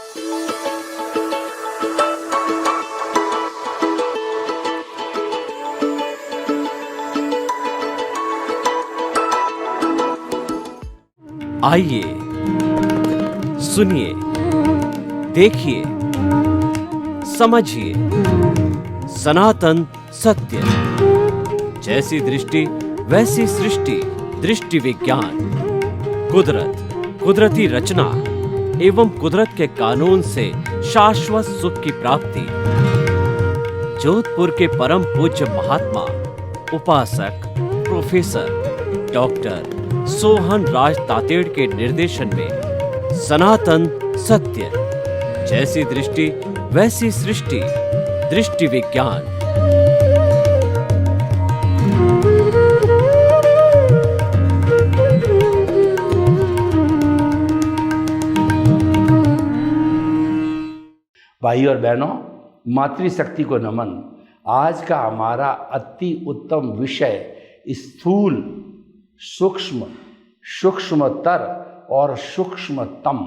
आइए, सुनिए, देखिए, समझिए सनातन सत्य। जैसी दृष्टि वैसी सृष्टि, दृष्टि विज्ञान। कुदरत, कुदरती रचना एवं कुदरत के कानून से शाश्वत सुख की प्राप्ति। जोधपुर के परम पूज्य महात्मा उपासक प्रोफेसर डॉक्टर सोहन राज तातेड़ के निर्देशन में सनातन सत्य। जैसी दृष्टि वैसी सृष्टि, दृष्टि विज्ञान। भाई और बहनों, मातृशक्ति को नमन। आज का हमारा अति उत्तम विषय स्थूल, सूक्ष्म, सूक्ष्मतर और सूक्ष्मतम,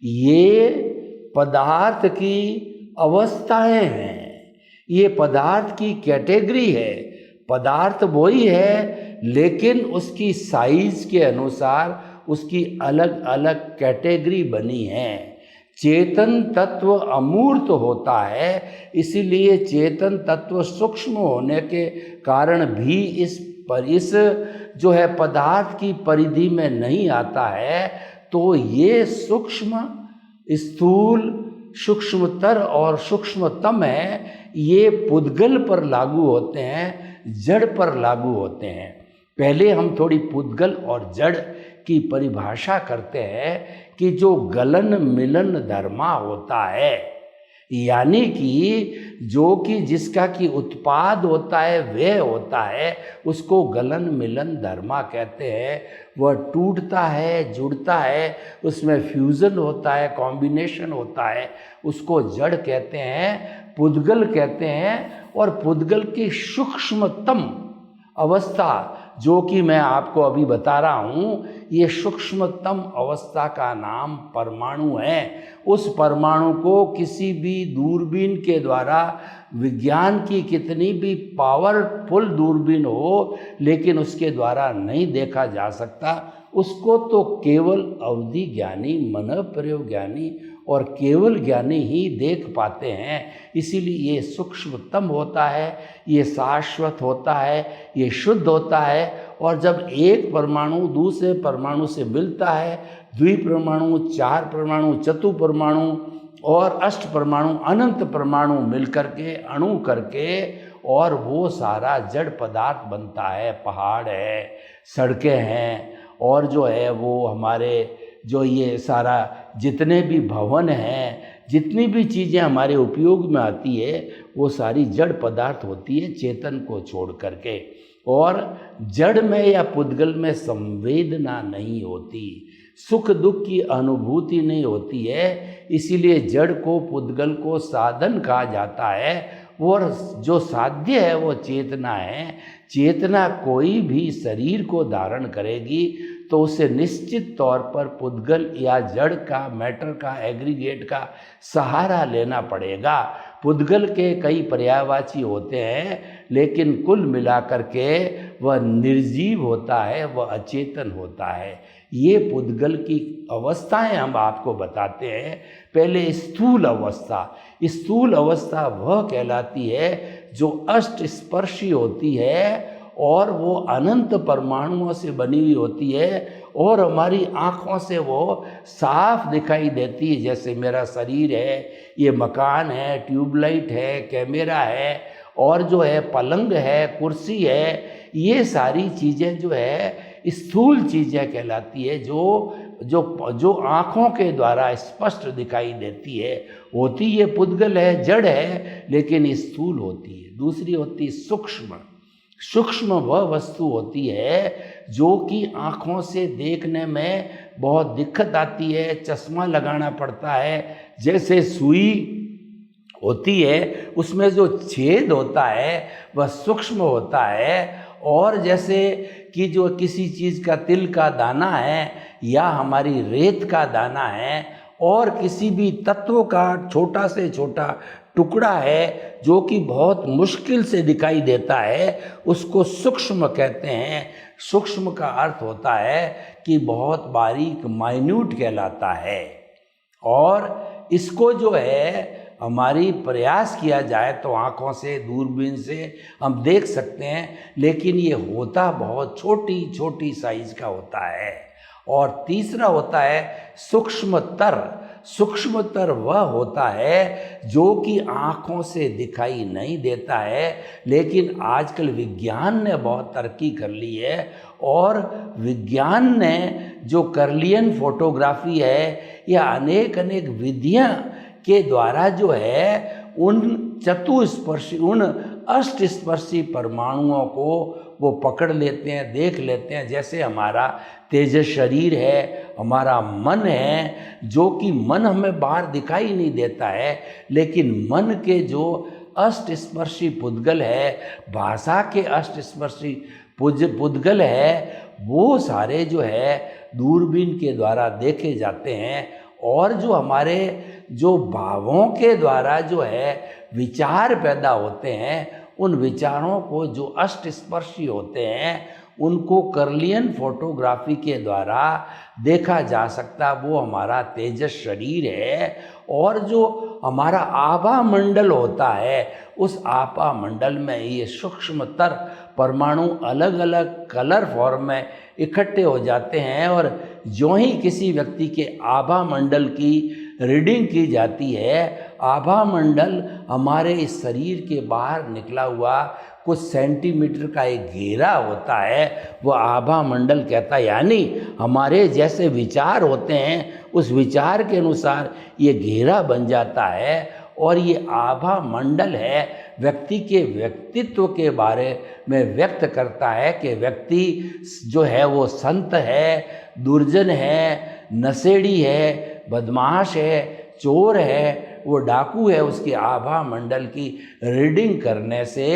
ये पदार्थ की अवस्थाएं हैं। ये पदार्थ की कैटेगरी है। पदार्थ वही है, लेकिन उसकी साइज के अनुसार उसकी अलग अलग कैटेगरी बनी है। चेतन तत्व अमूर्त होता है, इसीलिए चेतन तत्व सूक्ष्म होने के कारण भी इस जो है पदार्थ की परिधि में नहीं आता है। तो ये सूक्ष्म, स्थूल, सूक्ष्मतर और सूक्ष्मतम है। ये पुद्गल पर लागू होते हैं, जड़ पर लागू होते हैं। पहले हम थोड़ी पुद्गल और जड़ की परिभाषा करते हैं कि जो गलन मिलन धर्मा होता है, यानी कि जो कि जिसका कि उत्पाद होता है वह होता है, उसको गलन मिलन धर्मा कहते हैं। वह टूटता है, जुड़ता है, उसमें फ्यूजन होता है, कॉम्बिनेशन होता है, उसको जड़ कहते हैं, पुद्गल कहते हैं। और पुद्गल की सूक्ष्मतम अवस्था जो कि मैं आपको अभी बता रहा हूँ, ये सूक्ष्मतम अवस्था का नाम परमाणु है। उस परमाणु को किसी भी दूरबीन के द्वारा, विज्ञान की कितनी भी पावरफुल दूरबीन हो, लेकिन उसके द्वारा नहीं देखा जा सकता। उसको तो केवल अवधि ज्ञानी, मन प्रयोग ज्ञानी और केवल ज्ञानी ही देख पाते हैं। इसीलिए ये सूक्ष्मतम होता है, ये शाश्वत होता है, ये शुद्ध होता है। और जब एक परमाणु दूसरे परमाणु से मिलता है, द्विपरमाणु, चार परमाणु, चतुर्परमाणु और अष्ट परमाणु, अनंत परमाणु मिलकर के अणु करके, और वो सारा जड़ पदार्थ बनता है। पहाड़ है, सड़कें हैं, और जो है वो हमारे जो ये सारा जितने भी भवन हैं, जितनी भी चीज़ें हमारे उपयोग में आती है, वो सारी जड़ पदार्थ होती है, चेतन को छोड़ करके। और जड़ में या पुद्गल में संवेदना नहीं होती, सुख दुख की अनुभूति नहीं होती है। इसीलिए जड़ को, पुद्गल को साधन कहा जाता है। और जो साध्य है वो चेतना है। चेतना कोई भी शरीर को धारण करेगी तो उसे निश्चित तौर पर पुद्गल या जड़ का, मैटर का, एग्रीगेट का सहारा लेना पड़ेगा। पुद्गल के कई पर्यायवाची होते हैं, लेकिन कुल मिलाकर के वह निर्जीव होता है, वह अचेतन होता है। ये पुद्गल की अवस्थाएं हम आपको बताते हैं। पहले स्थूल अवस्था। स्थूल अवस्था वह कहलाती है जो अष्ट स्पर्शी होती है और वो अनंत परमाणुओं से बनी हुई होती है, और हमारी आँखों से वो साफ दिखाई देती है। जैसे मेरा शरीर है, ये मकान है, ट्यूबलाइट है, कैमरा है, और जो है पलंग है, कुर्सी है, ये सारी चीज़ें जो है स्थूल चीज़ें कहलाती है, जो आँखों के द्वारा स्पष्ट दिखाई देती है। होती ये पुद्गल है, जड़ है, लेकिन स्थूल होती है। दूसरी होती है सूक्ष्म। सूक्ष्म वह वस्तु होती है जो कि आँखों से देखने में बहुत दिक्कत आती है, चश्मा लगाना पड़ता है। जैसे सुई होती है, उसमें जो छेद होता है वह सूक्ष्म होता है। और जैसे कि जो किसी चीज़ का तिल का दाना है या हमारी रेत का दाना है, और किसी भी तत्व का छोटा से छोटा टुकड़ा है जो कि बहुत मुश्किल से दिखाई देता है, उसको सूक्ष्म कहते हैं। सूक्ष्म का अर्थ होता है कि बहुत बारीक, माइन्यूट कहलाता है। और इसको जो है हमारी प्रयास किया जाए तो आँखों से, दूरबीन से हम देख सकते हैं, लेकिन ये होता बहुत छोटी छोटी साइज का होता है। और तीसरा होता है सूक्ष्मतर। सूक्ष्मतर वह होता है जो कि आँखों से दिखाई नहीं देता है, लेकिन आजकल विज्ञान ने बहुत तरक्की कर ली है और विज्ञान ने जो कर्लियन फोटोग्राफी है या अनेक अनेक विधियाँ के द्वारा जो है उन चतुस्पर्शी, उन अष्टस्पर्शी परमाणुओं को वो पकड़ लेते हैं, देख लेते हैं। जैसे हमारा तेजस शरीर है, हमारा मन है, जो कि मन हमें बाहर दिखाई नहीं देता है, लेकिन मन के जो अष्टस्पर्शी पुद्गल है, भाषा के अष्टस्पर्शी पुद्गल है, वो सारे जो है दूरबीन के द्वारा देखे जाते हैं। और जो हमारे जो भावों के द्वारा जो है विचार पैदा होते हैं, उन विचारों को जो अष्टस्पर्शी होते हैं उनको कर्लियन फोटोग्राफी के द्वारा देखा जा सकता। वो हमारा तेजस शरीर है। और जो हमारा आभा मंडल होता है, उस आभा मंडल में ये सूक्ष्मतर परमाणु अलग अलग कलर फॉर्म में इकट्ठे हो जाते हैं। और जो ही किसी व्यक्ति के आभा मंडल की रीडिंग की जाती है, आभा मंडल हमारे इस शरीर के बाहर निकला हुआ कुछ सेंटीमीटर का एक घेरा होता है, वो आभा मंडल कहता है। यानी हमारे जैसे विचार होते हैं, उस विचार के अनुसार ये घेरा बन जाता है। और ये आभा मंडल है व्यक्ति के व्यक्तित्व के बारे में व्यक्त करता है कि व्यक्ति जो है वो संत है, दुर्जन है, नशेड़ी है, बदमाश है, चोर है, वो डाकू है। उसकी आभा मंडल की रीडिंग करने से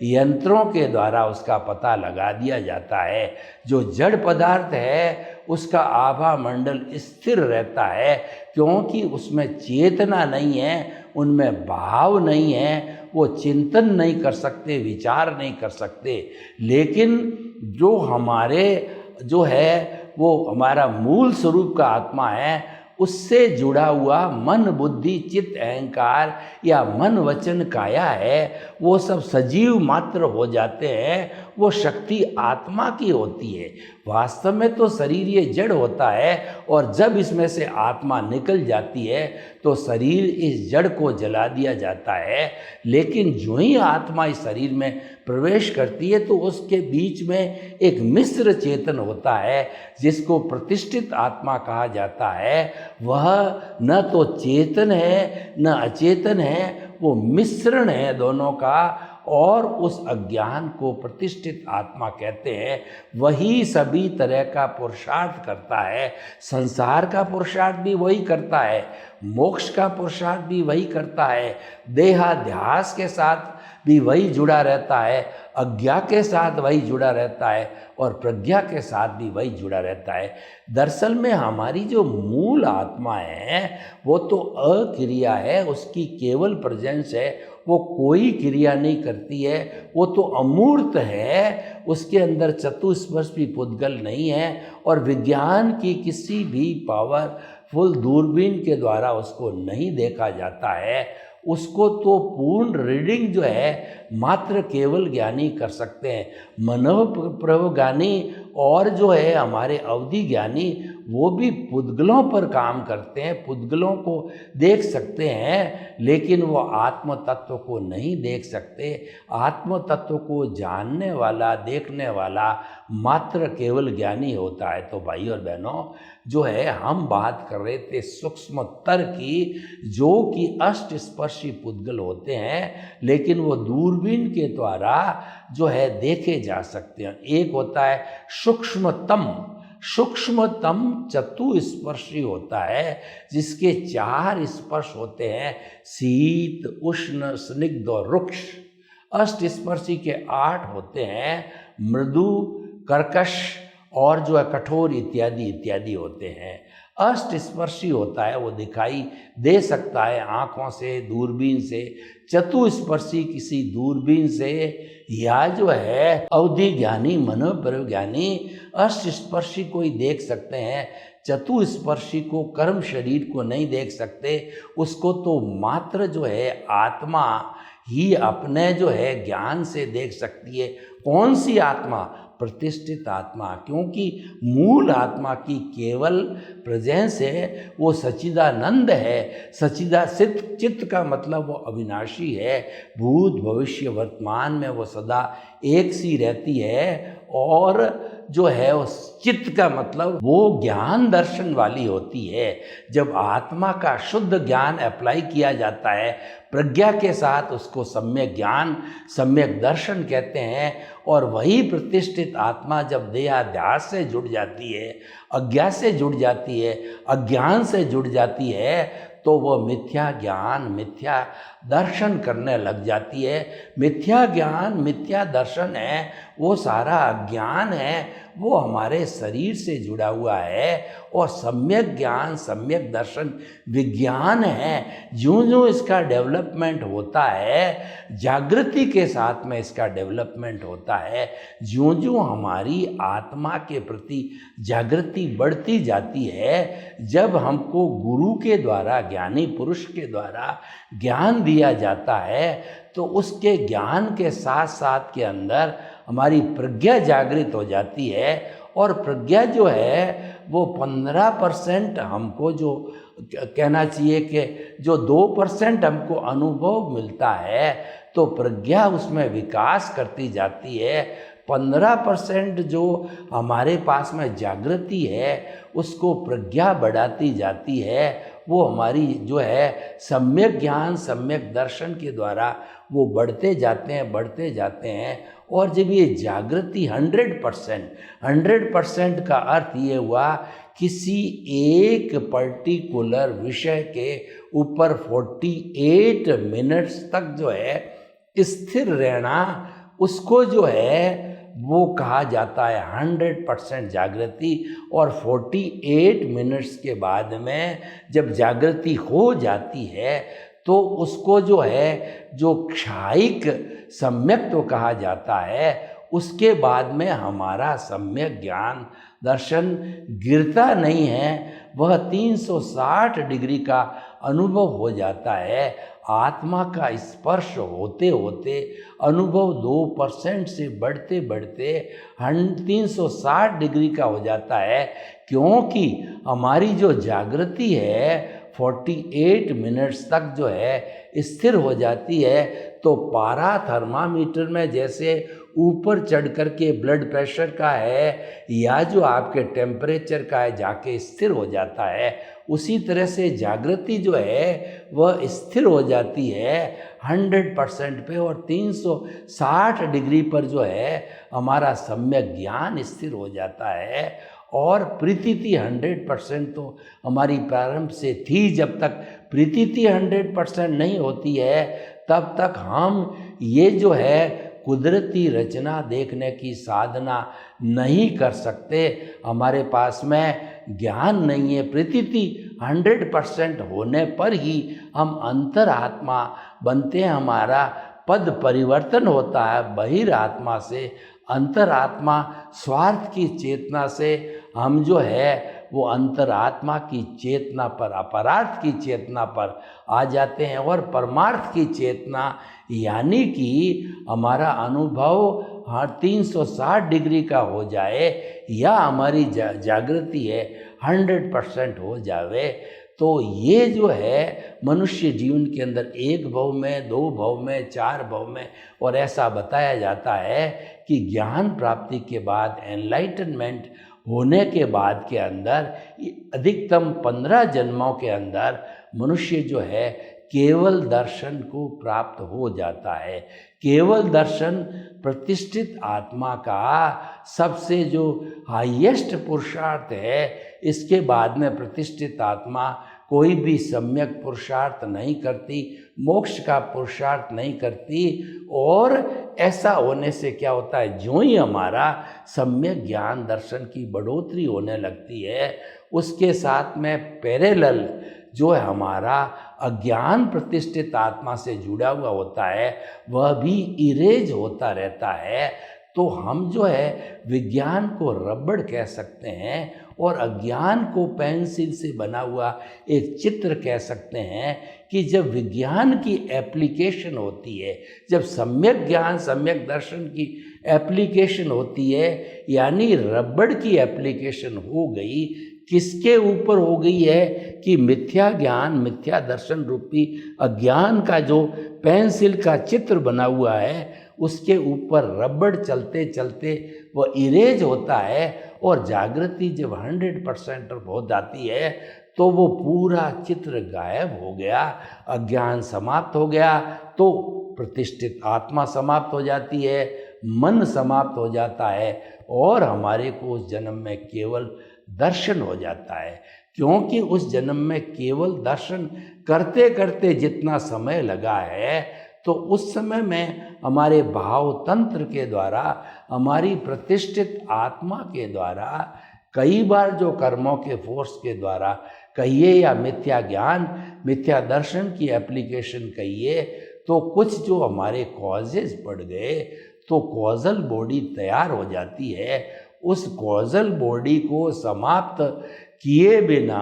यंत्रों के द्वारा उसका पता लगा दिया जाता है। जो जड़ पदार्थ है उसका आभा मंडल स्थिर रहता है, क्योंकि उसमें चेतना नहीं है, उनमें भाव नहीं है, वो चिंतन नहीं कर सकते, विचार नहीं कर सकते। लेकिन जो हमारे जो है वो हमारा मूल स्वरूप का आत्मा है, उससे जुड़ा हुआ मन, बुद्धि, चित्त, अहंकार या मन, वचन, काया है, वो सब सजीव मात्र हो जाते हैं। वो शक्ति आत्मा की होती है। वास्तव में तो शरीर ये जड़ होता है, और जब इसमें से आत्मा निकल जाती है तो शरीर इस जड़ को जला दिया जाता है। लेकिन जो ही आत्मा इस शरीर में प्रवेश करती है तो उसके बीच में एक मिश्र चेतन होता है, जिसको प्रतिष्ठित आत्मा कहा जाता है। वह न तो चेतन है न अचेतन है, वो मिश्रण है दोनों का। और उस अज्ञान को प्रतिष्ठित आत्मा कहते हैं। वही सभी तरह का पुरुषार्थ करता है। संसार का पुरुषार्थ भी वही करता है, मोक्ष का पुरुषार्थ भी वही करता है, देहाध्यास के साथ भी वही जुड़ा रहता है, अज्ञा के साथ वही जुड़ा रहता है, और प्रज्ञा के साथ भी वही जुड़ा रहता है। दरअसल में हमारी जो मूल आत्मा है वो तो अक्रिया है, उसकी केवल प्रेजेंस है, वो कोई क्रिया नहीं करती है, वो तो अमूर्त है, उसके अंदर चतुस्पर्शी पुद्गल नहीं है। और विज्ञान की किसी भी पावरफुल दूरबीन के द्वारा उसको नहीं देखा जाता है। उसको तो पूर्ण रीडिंग जो है मात्र केवल ज्ञानी कर सकते हैं। मनोप्रभ ज्ञानी और जो है हमारे अवधि ज्ञानी, वो भी पुद्गलों पर काम करते हैं, पुद्गलों को देख सकते हैं, लेकिन वो आत्म तत्व को नहीं देख सकते। आत्म तत्व को जानने वाला, देखने वाला मात्र केवल ज्ञानी होता है। तो भाई और बहनों, जो है हम बात कर रहे थे सूक्ष्मतर की, जो कि अष्टस्पर्शी पुद्गल होते हैं, लेकिन वो दूरबीन के द्वारा जो है देखे जा सकते हैं। एक होता है सूक्ष्मतम। सूक्ष्मतम चतुस्पर्शी होता है, जिसके 4 स्पर्श होते हैं, शीत, उष्ण, स्निग्ध और रुक्ष। अष्टस्पर्शी के 8 होते हैं, मृदु, कर्कश और जो है कठोर इत्यादि इत्यादि होते हैं। अष्टस्पर्शी होता है, वो दिखाई दे सकता है आँखों से, दूरबीन से। चतुस्पर्शी किसी दूरबीन से, या जो है अवधि ज्ञानी मनोप्रज्ञानी अष्टस्पर्शी को ही देख सकते हैं। चतुस्पर्शी को, कर्म शरीर को नहीं देख सकते। उसको तो मात्र जो है आत्मा ही अपने जो है ज्ञान से देख सकती है। कौन सी आत्मा? प्रतिष्ठित आत्मा, क्योंकि मूल आत्मा की केवल प्रेजेंस है, वो सच्चिदानंद है। चित्त का मतलब वो अविनाशी है, भूत भविष्य वर्तमान में वो सदा एक सी रहती है। और जो है उस चित्त का मतलब वो ज्ञान दर्शन वाली होती है। जब आत्मा का शुद्ध ज्ञान अप्लाई किया जाता है प्रज्ञा के साथ, उसको सम्यक ज्ञान, सम्यक दर्शन कहते हैं। और वही प्रतिष्ठित आत्मा जब देहाध्यास से जुड़ जाती है, अज्ञा से जुड़ जाती है, अज्ञान से जुड़ जाती है, तो वो मिथ्या ज्ञान, मिथ्या दर्शन करने लग जाती है। मिथ्या ज्ञान, मिथ्या दर्शन है, वो सारा अज्ञान है, वो हमारे शरीर से जुड़ा हुआ है। और सम्यक ज्ञान, सम्यक दर्शन विज्ञान है। ज्यों ज्यों इसका डेवलपमेंट होता है, जागृति के साथ में इसका डेवलपमेंट होता है, ज्यों ज्यों हमारी आत्मा के प्रति जागृति बढ़ती जाती है, जब हमको गुरु के द्वारा, ज्ञानी पुरुष के द्वारा ज्ञान दिया जाता है, तो उसके ज्ञान के साथ साथ के अंदर हमारी प्रज्ञा जागृत हो जाती है। और प्रज्ञा जो है वो 15% हमको, जो कहना चाहिए कि जो 2% हमको अनुभव मिलता है, तो प्रज्ञा उसमें विकास करती जाती है। 15% जो हमारे पास में जागृति है उसको प्रज्ञा बढ़ाती जाती है। वो हमारी जो है सम्यक ज्ञान, सम्यक दर्शन के द्वारा वो बढ़ते जाते हैं। और जब ये जागृति 100% का अर्थ ये हुआ, किसी एक पर्टिकुलर विषय के ऊपर 48 मिनट्स तक जो है स्थिर रहना, उसको जो है वो कहा जाता है 100% जागृति। और 48 मिनट्स के बाद में जब जागृति हो जाती है, तो उसको जो है जो क्षायिक सम्यक्त्व कहा जाता है। उसके बाद में हमारा सम्यक ज्ञान दर्शन गिरता नहीं है, वह 360 डिग्री का अनुभव हो जाता है। आत्मा का स्पर्श होते होते अनुभव 2% से बढ़ते बढ़ते 360 डिग्री का हो जाता है, क्योंकि हमारी जो जागृति है 48 मिनट्स तक जो है स्थिर हो जाती है। तो पारा थर्मामीटर में जैसे ऊपर चढ़ कर के ब्लड प्रेशर का है या जो आपके टेम्परेचर का है जाके स्थिर हो जाता है, उसी तरह से जागृति जो है वह स्थिर हो जाती है 100% पे। और 360 डिग्री पर जो है हमारा सम्यक ज्ञान स्थिर हो जाता है। और प्रीतिथि 100% तो हमारी प्रारंभ से थी। जब तक प्रीतिथि 100% नहीं होती है, तब तक हम ये जो है कुदरती रचना देखने की साधना नहीं कर सकते। हमारे पास में ज्ञान नहीं है। प्रीतिथि 100% होने पर ही हम अंतरात्मा बनते हैं, हमारा पद परिवर्तन होता है। बहिरात्मा से अंतरात्मा, स्वार्थ की चेतना से हम जो है वो अंतरात्मा की चेतना पर, अपरार्थ की चेतना पर आ जाते हैं। और परमार्थ की चेतना यानी कि हमारा अनुभव 360 डिग्री का हो जाए या हमारी जागृति है 100% हो जावे, तो ये जो है मनुष्य जीवन के अंदर 1 भव में, 2 भव में, 4 भव में, और ऐसा बताया जाता है कि ज्ञान प्राप्ति के बाद, एनलाइटनमेंट होने के बाद के अंदर अधिकतम 15 जन्मों के अंदर मनुष्य जो है केवल दर्शन को प्राप्त हो जाता है। केवल दर्शन प्रतिष्ठित आत्मा का सबसे जो हाईएस्ट पुरुषार्थ है। इसके बाद में प्रतिष्ठित आत्मा कोई भी सम्यक पुरुषार्थ नहीं करती, मोक्ष का पुरुषार्थ नहीं करती। और ऐसा होने से क्या होता है, जो ही हमारा सम्यक ज्ञान दर्शन की बढ़ोतरी होने लगती है, उसके साथ में पैरेलल जो है हमारा अज्ञान प्रतिष्ठित आत्मा से जुड़ा हुआ होता है, वह भी इरेज होता रहता है। तो हम जो है विज्ञान को रबड़ कह सकते हैं और अज्ञान को पेंसिल से बना हुआ एक चित्र कह सकते हैं कि जब विज्ञान की एप्लीकेशन होती है, जब सम्यक ज्ञान सम्यक दर्शन की एप्लीकेशन होती है, यानी रबड़ की एप्लीकेशन हो गई, किसके ऊपर हो गई है कि मिथ्या ज्ञान मिथ्या दर्शन रूपी अज्ञान का जो पेंसिल का चित्र बना हुआ है उसके ऊपर रबड़ चलते चलते वह इरेज होता है और जागृति जब 100% हो जाती है तो वो पूरा चित्र गायब हो गया, अज्ञान समाप्त हो गया, तो प्रतिष्ठित आत्मा समाप्त हो जाती है, मन समाप्त हो जाता है और हमारे को उस जन्म में केवल दर्शन हो जाता है। क्योंकि उस जन्म में केवल दर्शन करते करते जितना समय लगा है तो उस समय में हमारे भाव तंत्र के द्वारा, हमारी प्रतिष्ठित आत्मा के द्वारा, कई बार जो कर्मों के फोर्स के द्वारा कहिए या मिथ्या ज्ञान मिथ्या दर्शन की एप्लीकेशन कहिए, तो कुछ जो हमारे कॉजेज पड़ गए तो कॉजल बॉडी तैयार हो जाती है। उस कॉजल बॉडी को समाप्त किए बिना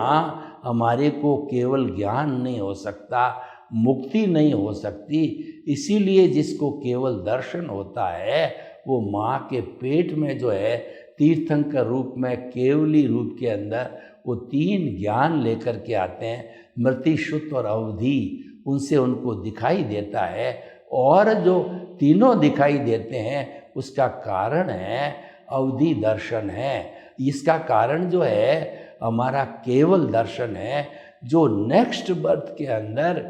हमारे को केवल ज्ञान नहीं हो सकता, मुक्ति नहीं हो सकती। इसीलिए जिसको केवल दर्शन होता है वो माँ के पेट में जो है तीर्थंकर रूप में केवली रूप के अंदर वो 3 ज्ञान लेकर के आते हैं, मृति शुद्ध और अवधि, उनसे उनको दिखाई देता है। और जो तीनों दिखाई देते हैं उसका कारण है अवधि दर्शन है। इसका कारण जो है हमारा केवल दर्शन है, जो नेक्स्ट बर्थ के अंदर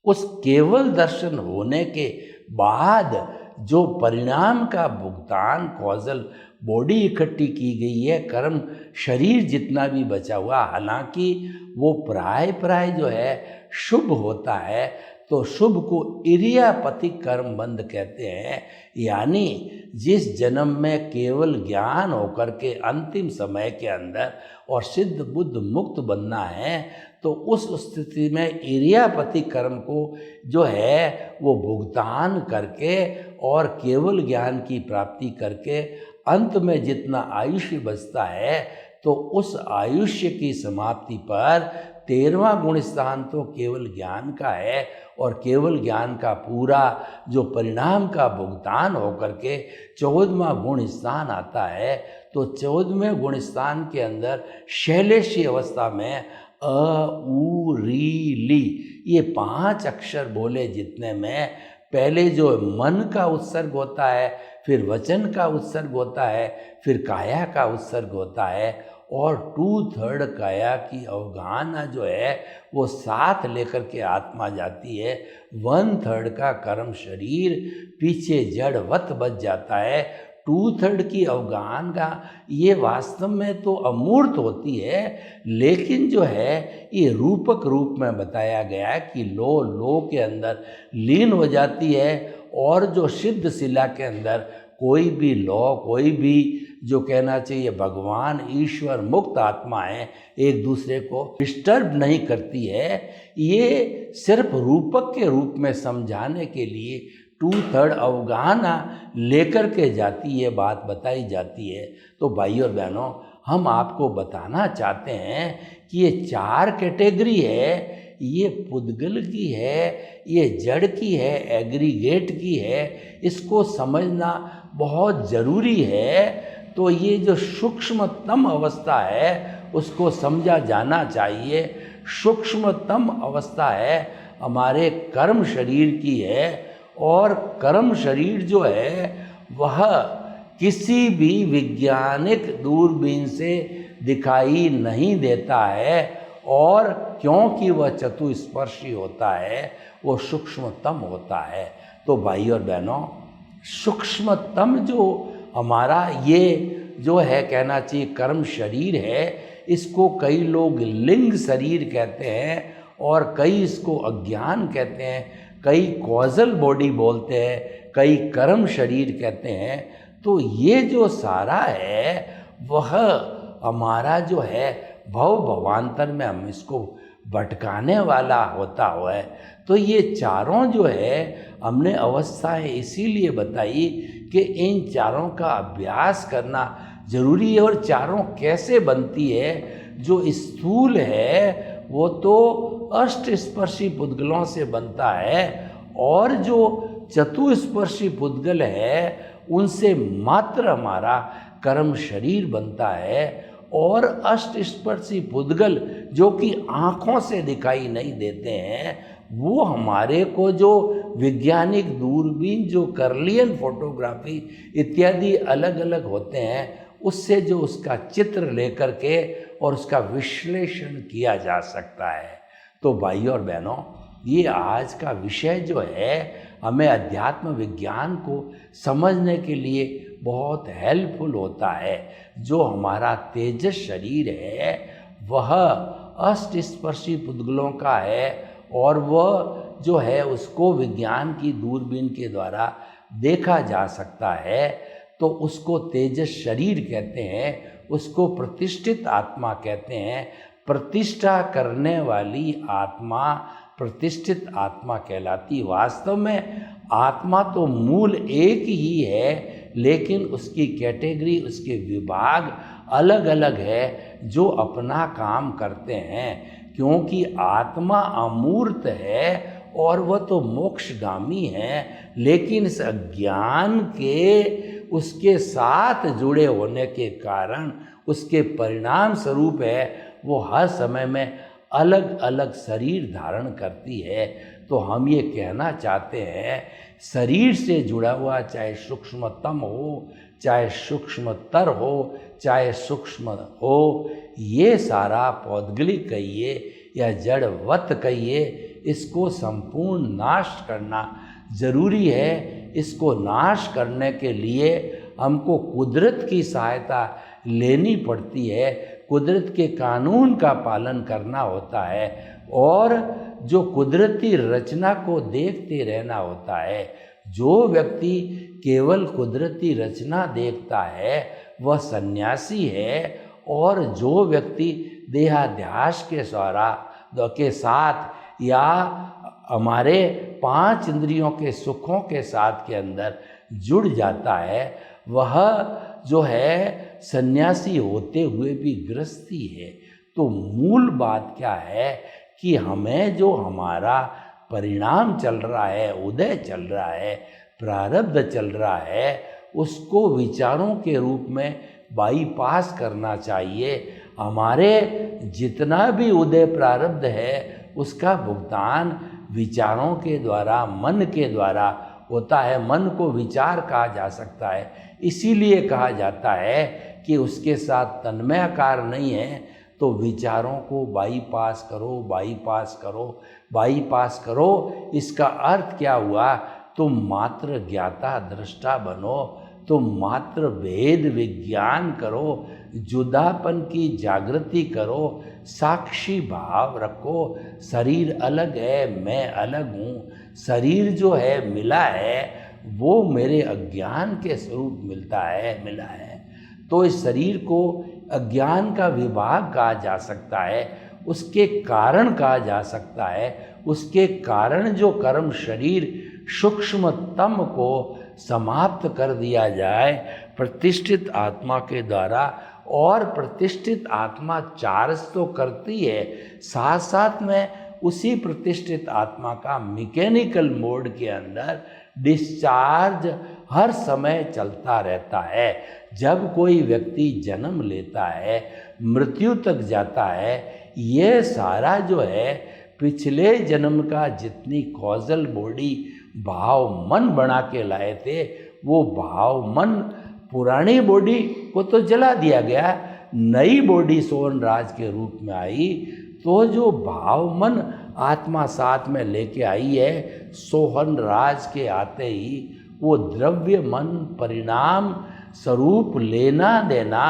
उस केवल दर्शन होने के बाद जो परिणाम का भुगतान कॉजल बॉडी इकट्ठी की गई है, कर्म शरीर जितना भी बचा हुआ, हालांकि वो प्राय जो है शुभ होता है, तो शुभ को इरियापतिक कर्म बंध कहते हैं। यानी जिस जन्म में केवल ज्ञान होकर के अंतिम समय के अंदर और सिद्ध बुद्ध मुक्त बनना है, तो उस स्थिति में इरियापतिक कर्म को जो है वो भुगतान करके और केवल ज्ञान की प्राप्ति करके अंत में जितना आयुष्य बचता है, तो उस आयुष्य की समाप्ति पर 13वां गुण स्थान तो केवल ज्ञान का है और केवल ज्ञान का पूरा जो परिणाम का भुगतान होकर के 14वां गुण स्थान आता है। तो 14वें गुण स्थान के अंदर शैलेशी अवस्था में अ उ री ली ये 5 अक्षर बोले जितने में पहले जो मन का उत्सर्ग होता है, फिर वचन का उत्सर्ग होता है, फिर काया का उत्सर्ग होता है और 2/3 काया की अवगाहना जो है वो साथ लेकर के आत्मा जाती है। 1/3 का कर्म शरीर पीछे जड़वत बच जाता है। 2/3 की अवगाहना ये वास्तव में तो अमूर्त होती है, लेकिन जो है ये रूपक रूप में बताया गया है कि लो के अंदर लीन हो जाती है और जो सिद्ध शिला के अंदर कोई भी लौ, कोई भी जो कहना चाहिए भगवान ईश्वर मुक्त आत्मा है, एक दूसरे को डिस्टर्ब नहीं करती है। ये सिर्फ रूपक के रूप में समझाने के लिए 2/3 अवगाहना लेकर के जाती है, बात बताई जाती है। तो भाइयों और बहनों, हम आपको बताना चाहते हैं कि ये 4 कैटेगरी है, ये पुद्गल की है, ये जड़ की है, एग्रीगेट की है, इसको समझना बहुत ज़रूरी है। तो ये जो सूक्ष्मतम अवस्था है उसको समझा जाना चाहिए। सूक्ष्मतम अवस्था है हमारे कर्म शरीर की है और कर्म शरीर जो है वह किसी भी वैज्ञानिक दूरबीन से दिखाई नहीं देता है और क्योंकि वह चतुस्पर्शी होता है, वो सूक्ष्मतम होता है। तो भाई और बहनों, सूक्ष्मतम जो हमारा ये जो है कहना चाहिए कर्म शरीर है, इसको कई लोग लिंग शरीर कहते हैं और कई इसको अज्ञान कहते हैं, कई कॉजल बॉडी बोलते हैं, कई कर्म शरीर कहते हैं। तो ये जो सारा है वह हमारा जो है भव भवांतर में हम इसको भटकाने वाला होता है। तो ये चारों जो है हमने अवस्थाएं इसीलिए बताई कि इन चारों का अभ्यास करना जरूरी है। और चारों कैसे बनती है? जो स्थूल है वो तो अष्टस्पर्शी पुद्गलों से बनता है, और जो चतुस्पर्शी पुद्गल है उनसे मात्र हमारा कर्म शरीर बनता है। और अष्टस्पर्शी पुद्गल जो कि आँखों से दिखाई नहीं देते हैं, वो हमारे को जो वैज्ञानिक दूरबीन, जो कर्लियन फोटोग्राफी इत्यादि अलग अलग होते हैं, उससे जो उसका चित्र लेकर के और उसका विश्लेषण किया जा सकता है। तो भाइयों और बहनों, ये आज का विषय जो है हमें अध्यात्म विज्ञान को समझने के लिए बहुत हेल्पफुल होता है। जो हमारा तेजस शरीर है वह अष्टस्पर्शी पुद्गलों का है, और वह जो है उसको विज्ञान की दूरबीन के द्वारा देखा जा सकता है। तो उसको तेजस शरीर कहते हैं, उसको प्रतिष्ठित आत्मा कहते हैं। प्रतिष्ठा करने वाली आत्मा प्रतिष्ठित आत्मा कहलाती। वास्तव में आत्मा तो मूल एक ही है, लेकिन उसकी कैटेगरी, उसके विभाग अलग अलग है जो अपना काम करते हैं। क्योंकि आत्मा अमूर्त है और वह तो मोक्षगामी है, लेकिन इस अज्ञान के उसके साथ जुड़े होने के कारण उसके परिणाम स्वरूप है वो हर समय में अलग अलग शरीर धारण करती है। तो हम ये कहना चाहते हैं, शरीर से जुड़ा हुआ चाहे सूक्ष्मतम हो, चाहे सूक्ष्मतर हो, चाहे सूक्ष्म हो, ये सारा पौद्गलिक कहिए या जड़वत कहिए, इसको संपूर्ण नाश करना जरूरी है। इसको नाश करने के लिए हमको कुदरत की सहायता लेनी पड़ती है, कुदरत के कानून का पालन करना होता है, और जो कुदरती रचना को देखते रहना होता है। जो व्यक्ति केवल कुदरती रचना देखता है वह सन्यासी है, और जो व्यक्ति देहाध्यास के साथ या हमारे 5 इंद्रियों के सुखों के साथ के अंदर जुड़ जाता है, वह जो है सन्यासी होते हुए भी गृहस्थी है। तो मूल बात क्या है कि हमें जो हमारा परिणाम चल रहा है, उदय चल रहा है, प्रारब्ध चल रहा है, उसको विचारों के रूप में बाईपास करना चाहिए। हमारे जितना भी उदय प्रारब्ध है उसका भुगतान विचारों के द्वारा, मन के द्वारा होता है। मन को विचार कहा जा सकता है, इसीलिए कहा जाता है कि उसके साथ तन्मयाकार नहीं है। तो विचारों को बाईपास करो, बाईपास करो, बाईपास करो। इसका अर्थ क्या हुआ? तुम मात्र ज्ञाता दृष्टा बनो, तुम मात्र भेद विज्ञान करो, जुदापन की जागृति करो, साक्षी भाव रखो। शरीर अलग है, मैं अलग हूँ। शरीर जो है मिला है वो मेरे अज्ञान के स्वरूप मिला है। तो इस शरीर को अज्ञान का विभाग कहा जा सकता है, उसके कारण कहा जा सकता है। उसके कारण जो कर्म शरीर सूक्ष्मतम को समाप्त कर दिया जाए प्रतिष्ठित आत्मा के द्वारा, और प्रतिष्ठित आत्मा चार्ज तो करती है, साथ साथ में उसी प्रतिष्ठित आत्मा का मैकेनिकल मोड के अंदर डिस्चार्ज हर समय चलता रहता है। जब कोई व्यक्ति जन्म लेता है, मृत्यु तक जाता है, ये सारा जो है पिछले जन्म का जितनी कॉजल बॉडी भाव मन बना के लाए थे, वो भाव मन पुरानी बॉडी को तो जला दिया गया, नई बॉडी सोहन राज के रूप में आई। तो जो भाव मन आत्मा साथ में लेके आई है, सोहन राज के आते ही वो द्रव्य मन परिणाम स्वरूप लेना देना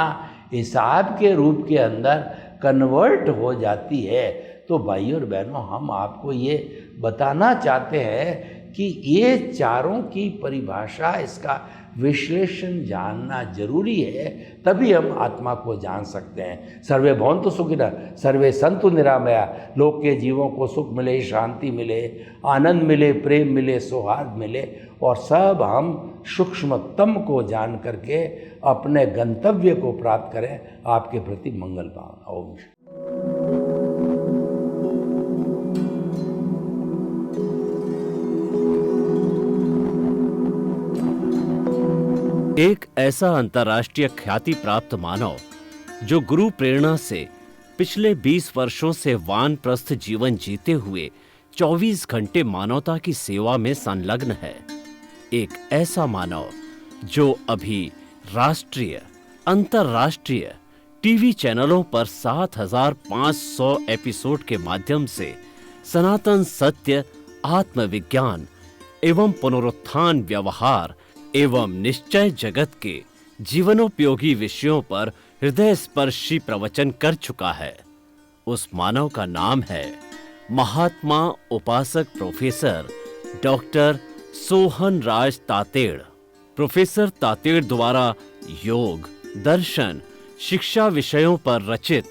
हिसाब के रूप के अंदर कन्वर्ट हो जाती है। तो भाइयों और बहनों, हम आपको ये बताना चाहते हैं कि ये चारों की परिभाषा, इसका विश्लेषण जानना जरूरी है, तभी हम आत्मा को जान सकते हैं। सर्वे भवन्तु सुखिनः, सर्वे सन्तु निरामया। लोक के जीवों को सुख मिले, शांति मिले, आनंद मिले, प्रेम मिले, सौहार्द मिले, और सब हम सूक्ष्मतम को जान करके अपने गंतव्य को प्राप्त करें। आपके प्रति मंगल भावना। ओम। एक ऐसा अंतर्राष्ट्रीय ख्याति प्राप्त मानव जो गुरु प्रेरणा से पिछले 20 वर्षों से वानप्रस्थ जीवन जीते हुए 24 घंटे मानवता की सेवा में संलग्न है। एक ऐसा मानव जो अभी राष्ट्रीय, अंतर्राष्ट्रीय टीवी चैनलों पर 7,500 एपिसोड के माध्यम से सनातन सत्य, आत्मविज्ञान एवं पुनरुत्थान, व्यवहार एवं निश्चय जगत के जीवनोपयोगी विषयों पर हृदय स्पर्शी प्रवचन कर चुका है। उस मानव का नाम है महात्मा उपासक प्रोफेसर डॉक्टर सोहन राज तातेड़। प्रोफेसर तातेड़ द्वारा योग, दर्शन, शिक्षा विषयों पर रचित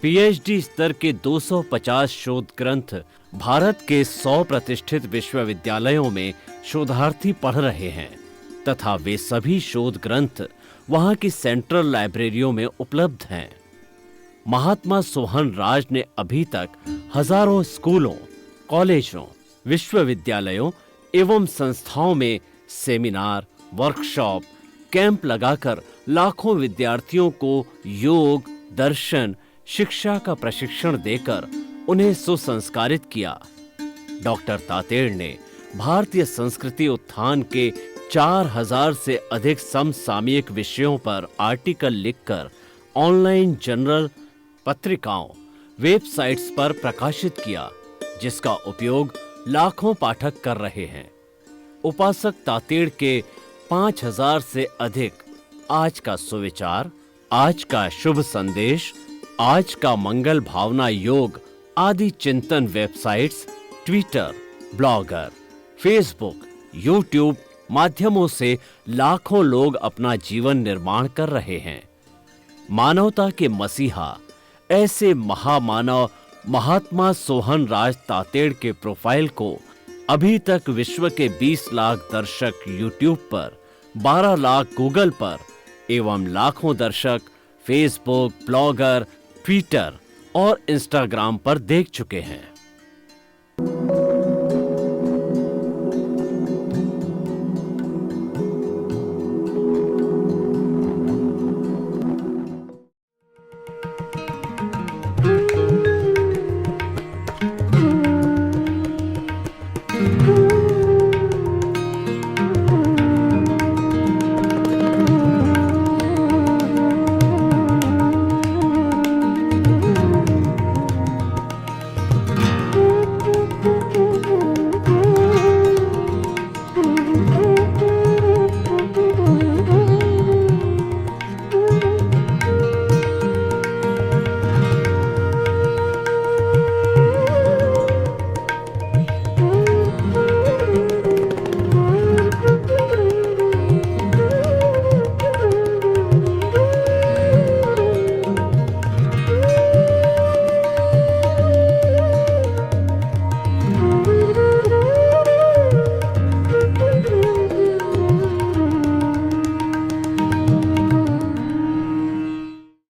पीएचडी स्तर के 250 शोध ग्रंथ भारत के 100 प्रतिष्ठित विश्वविद्यालयों में शोधार्थी पढ़ रहे हैं तथा वे सभी शोध ग्रंथ वहां की सेंट्रल लाइब्रेरियों में उपलब्ध हैं। महात्मा सोहन राज ने अभी तक हजारों स्कूलों, कॉलेजों, विश्वविद्यालयों एवं संस्थाओं में सेमिनार, वर्कशॉप, कैंप लगाकर लाखों विद्यार्थियों को योग, दर्शन, शिक्षा का प्रशिक्षण देकर उन्हें सुसंस्कारित किया। डॉक्टर तातेड़ ने भारतीय संस्कृति उत्थान के 4000 से अधिक समसामयिक विषयों पर आर्टिकल लिखकर ऑनलाइन जर्नल, पत्रिकाओं, वेबसाइट्स पर प्रकाशित किया, जिसका उपयोग लाखों पाठक कर रहे हैं। उपासक तातेड़ के 5000 से अधिक आज का सुविचार, आज का शुभ संदेश, आज का मंगल भावना योग आदि चिंतन websites, Twitter, blogger, Facebook, YouTube माध्यमों से लाखों लोग अपना जीवन निर्माण कर रहे हैं। मानवता के मसीहा ऐसे महामानव महात्मा सोहन राज तातेड़ के प्रोफाइल को अभी तक विश्व के 20 लाख दर्शक यूट्यूब पर, 12 लाख गूगल पर एवं लाखों दर्शक फेसबुक, ब्लॉगर, ट्विटर और इंस्टाग्राम पर देख चुके हैं।